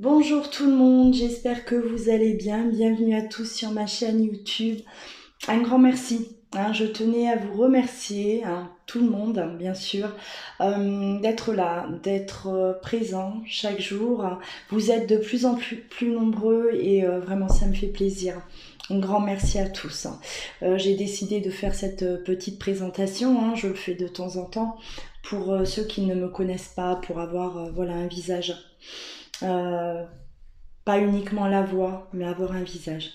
Bonjour tout le monde, j'espère que vous allez bien. Bienvenue à tous sur ma chaîne YouTube. Un grand merci. Je tenais à vous remercier, tout le monde, bien sûr, d'être là, d'être présent chaque jour. Vous êtes de plus en plus nombreux et vraiment ça me fait plaisir. Un grand merci à tous. J'ai décidé de faire cette petite présentation, je le fais de temps en temps pour ceux qui ne me connaissent pas, pour avoir voilà, un visage. Euh, Pas uniquement la voix, mais avoir un visage.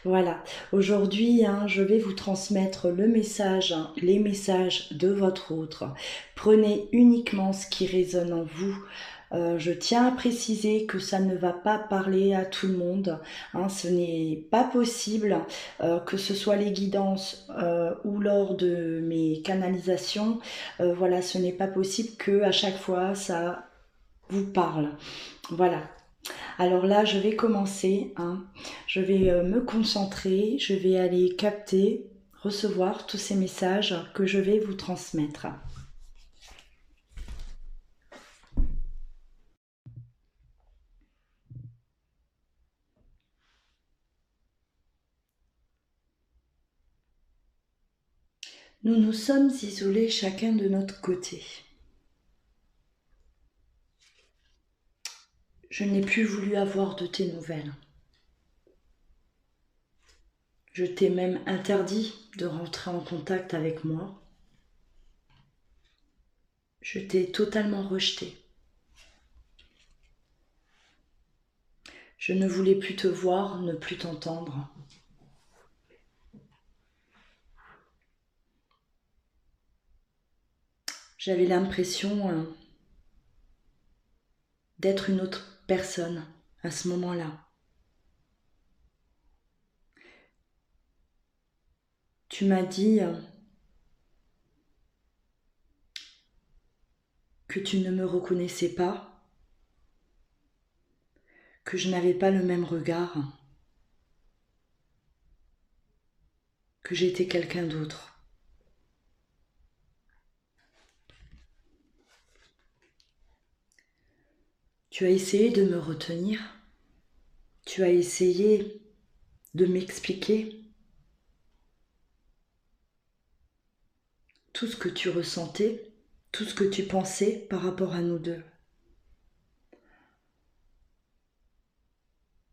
Voilà. Aujourd'hui, je vais vous transmettre le message, les messages de votre autre. Prenez uniquement ce qui résonne en vous. Je tiens à préciser que ça ne va pas parler à tout le monde. Ce n'est pas possible que ce soit les guidances ou lors de mes canalisations. Voilà, ce n'est pas possible que à chaque fois ça vous parle. Voilà. Alors là, je vais commencer. Je vais me concentrer, je vais aller capter, recevoir tous ces messages que je vais vous transmettre. Nous nous sommes isolés chacun de notre côté. Je n'ai plus voulu avoir de tes nouvelles. Je t'ai même interdit de rentrer en contact avec moi. Je t'ai totalement rejeté. Je ne voulais plus te voir, ne plus t'entendre. J'avais l'impression d'être une autre personne à ce moment-là. Tu m'as dit que tu ne me reconnaissais pas, que je n'avais pas le même regard, que j'étais quelqu'un d'autre. Tu as essayé de me retenir, tu as essayé de m'expliquer tout ce que tu ressentais, tout ce que tu pensais par rapport à nous deux.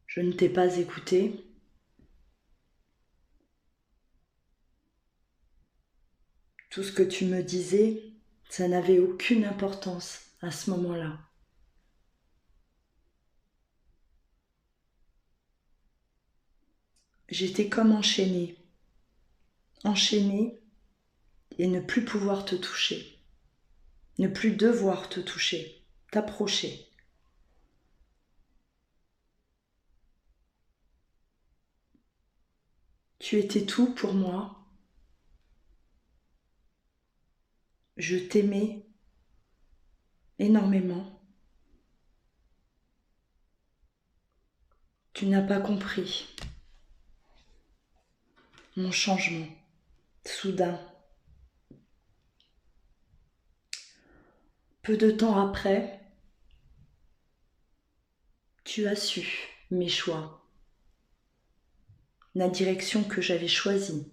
Je ne t'ai pas écouté. Tout ce que tu me disais, ça n'avait aucune importance à ce moment-là. J'étais comme enchaînée et ne plus pouvoir te toucher, ne plus devoir te toucher, t'approcher. Tu étais tout pour moi. Je t'aimais énormément. Tu n'as pas compris mon changement, soudain. Peu de temps après, tu as su mes choix, la direction que j'avais choisi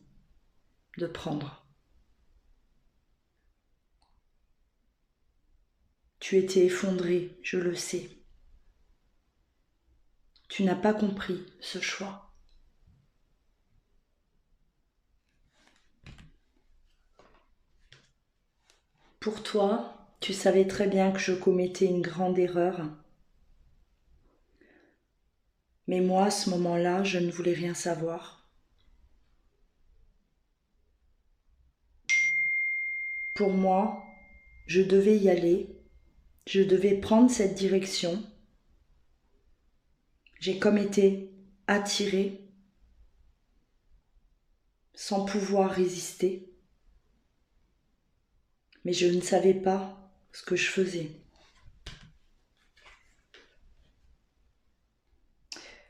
de prendre. Tu étais effondré, je le sais. Tu n'as pas compris ce choix. Pour toi, tu savais très bien que je commettais une grande erreur. Mais moi, à ce moment-là, je ne voulais rien savoir. Pour moi, je devais y aller, je devais prendre cette direction. J'ai comme été attirée sans pouvoir résister, mais je ne savais pas ce que je faisais.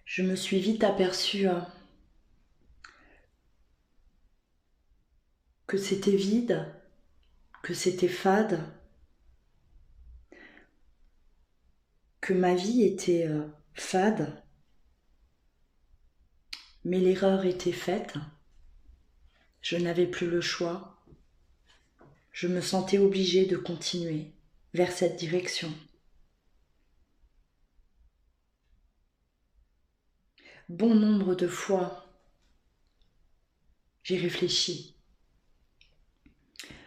Je me suis vite aperçue que c'était vide, que c'était fade, que ma vie était fade, mais l'erreur était faite. Je n'avais plus le choix. Je me sentais obligée de continuer vers cette direction. Bon nombre de fois, j'ai réfléchi.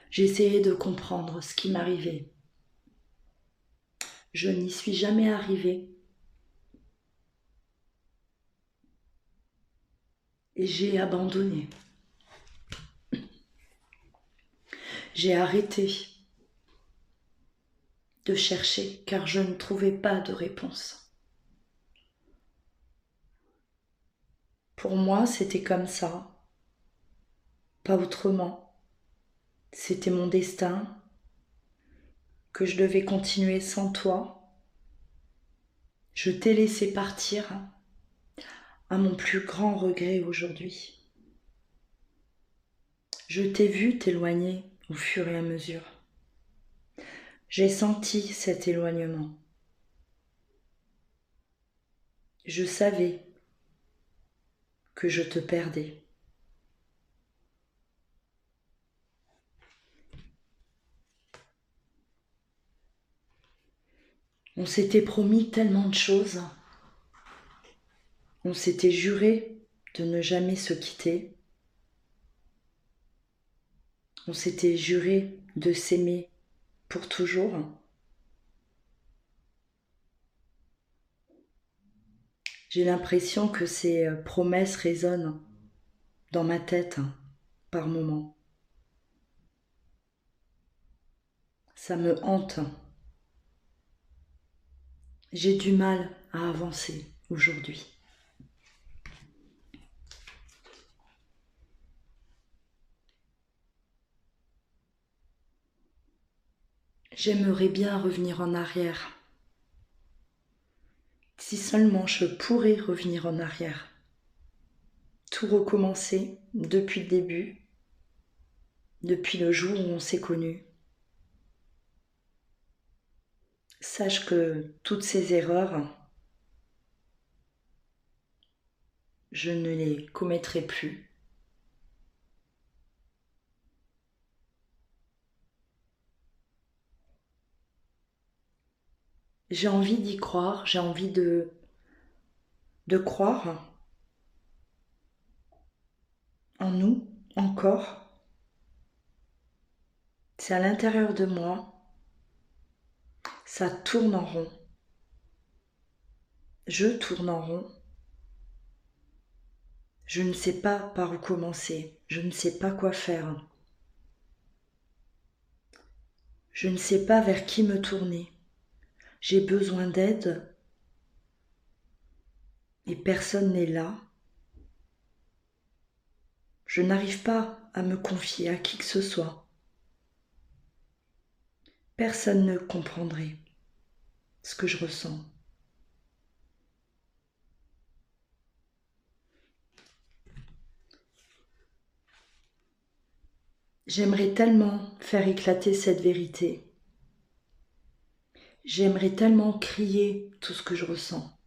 J'ai essayé de comprendre ce qui m'arrivait. Je n'y suis jamais arrivée. Et j'ai abandonné. J'ai arrêté de chercher car je ne trouvais pas de réponse. Pour moi, c'était comme ça, pas autrement. C'était mon destin, que je devais continuer sans toi. Je t'ai laissé partir, à mon plus grand regret aujourd'hui. Je t'ai vu t'éloigner au fur et à mesure. J'ai senti cet éloignement. Je savais que je te perdais. On s'était promis tellement de choses. On s'était juré de ne jamais se quitter. On s'était juré de s'aimer pour toujours. J'ai l'impression que ces promesses résonnent dans ma tête par moments. Ça me hante. J'ai du mal à avancer aujourd'hui. J'aimerais bien revenir en arrière. Si seulement je pourrais revenir en arrière. Tout recommencer depuis le début, depuis le jour où on s'est connus. Sache que toutes ces erreurs, je ne les commettrai plus. J'ai envie d'y croire, j'ai envie de croire en nous encore. C'est à l'intérieur de moi, ça tourne en rond. Je tourne en rond. Je ne sais pas par où commencer, je ne sais pas quoi faire. Je ne sais pas vers qui me tourner. J'ai besoin d'aide et personne n'est là. Je n'arrive pas à me confier à qui que ce soit. Personne ne comprendrait ce que je ressens. J'aimerais tellement faire éclater cette vérité. J'aimerais tellement crier tout ce que je ressens.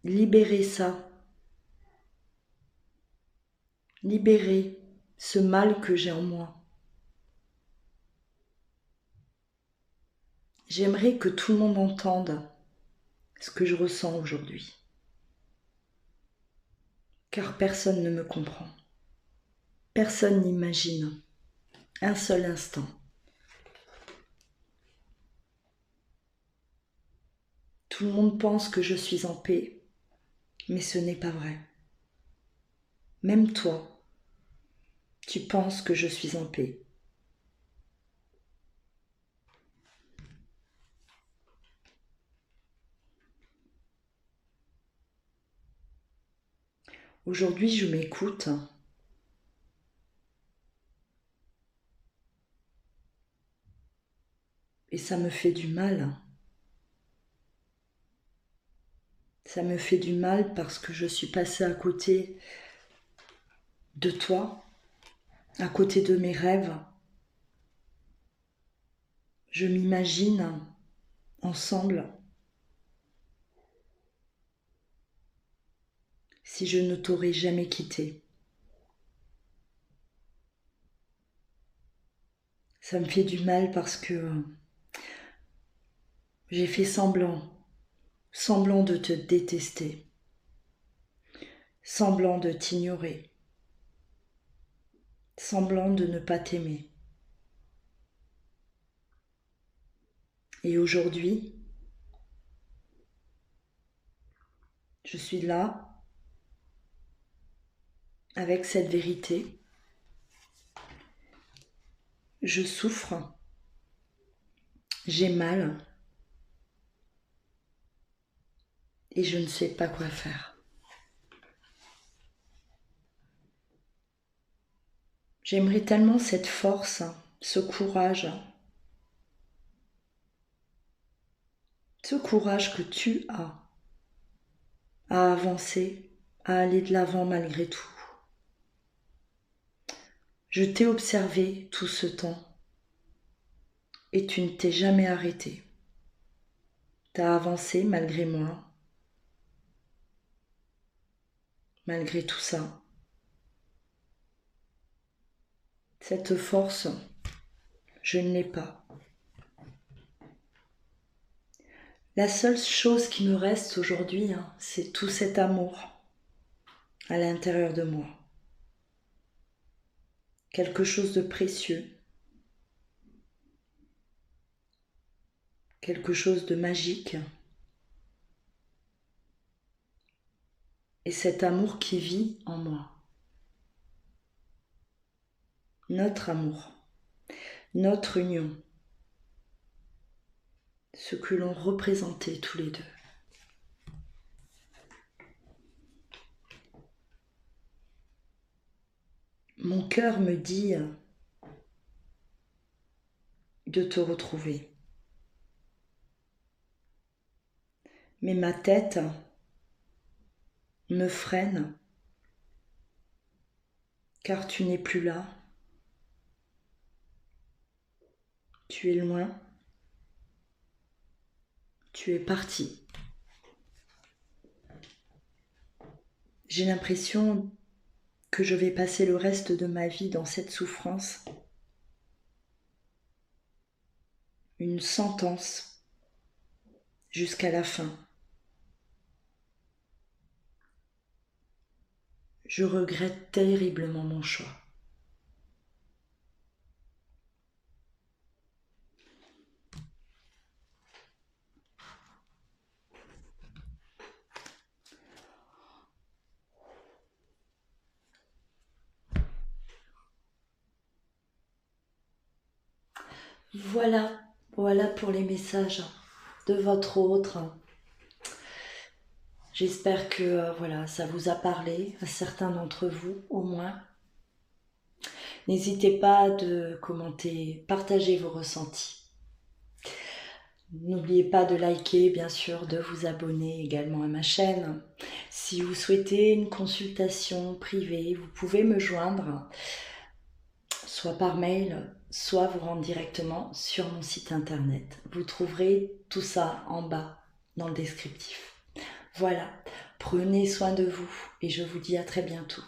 Libérer ça. Libérer ce mal que j'ai en moi. J'aimerais que tout le monde entende ce que je ressens aujourd'hui. Car personne ne me comprend. Personne n'imagine un seul instant. Tout le monde pense que je suis en paix, mais ce n'est pas vrai. Même toi, tu penses que je suis en paix. Aujourd'hui, je m'écoute. Et ça me fait du mal. Ça me fait du mal parce que je suis passée à côté de toi, à côté de mes rêves. Je m'imagine ensemble. si je ne t'aurais jamais quitté. Ça me fait du mal parce que j'ai fait semblant de te détester, semblant de t'ignorer, semblant de ne pas t'aimer. Et aujourd'hui, je suis là, avec cette vérité. Je souffre, j'ai mal, et je ne sais pas quoi faire. J'aimerais tellement cette force, ce courage que tu as à avancer, à aller de l'avant malgré tout. Je t'ai observé tout ce temps et tu ne t'es jamais arrêté. T'as avancé malgré moi, malgré tout ça. Cette force, je ne l'ai pas. La seule chose qui me reste aujourd'hui, c'est tout cet amour à l'intérieur de moi. Quelque chose de précieux, quelque chose de magique. Et cet amour qui vit en moi. Notre amour, notre union, ce que l'on représentait tous les deux. Mon cœur me dit de te retrouver. Mais ma tête me freine car tu n'es plus là. Tu es loin. Tu es parti. J'ai l'impression que je vais passer le reste de ma vie dans cette souffrance. Une sentence jusqu'à la fin. Je regrette terriblement mon choix. Voilà pour les messages de votre autre. J'espère que ça vous a parlé, à certains d'entre vous au moins. N'hésitez pas de commenter, partager vos ressentis. N'oubliez pas de liker, bien sûr, de vous abonner également à ma chaîne. Si vous souhaitez une consultation privée, vous pouvez me joindre, soit par mail, soit vous rendre directement sur mon site internet. Vous trouverez tout ça en bas dans le descriptif. Voilà, prenez soin de vous et je vous dis à très bientôt.